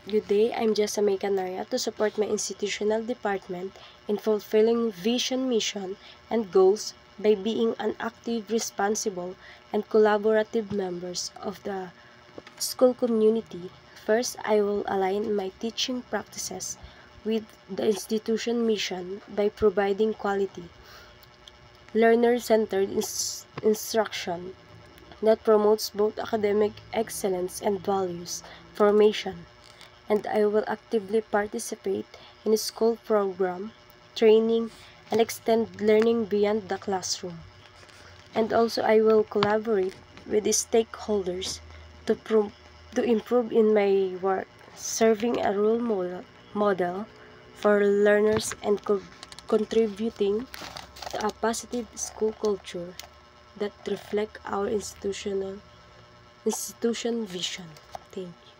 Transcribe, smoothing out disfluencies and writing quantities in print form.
Good day, I'm Jessa May Canaria to support my institutional department in fulfilling vision, mission, and goals by being an active, responsible, and collaborative members of the school community. First, I will align my teaching practices with the institution mission by providing quality, learner-centered instruction that promotes both academic excellence and values formation. And I will actively participate in school program, training, and extend learning beyond the classroom. And also I will collaborate with the stakeholders to, to improve in my work, serving a role model for learners and contributing to a positive school culture that reflect our institution vision. Thank you.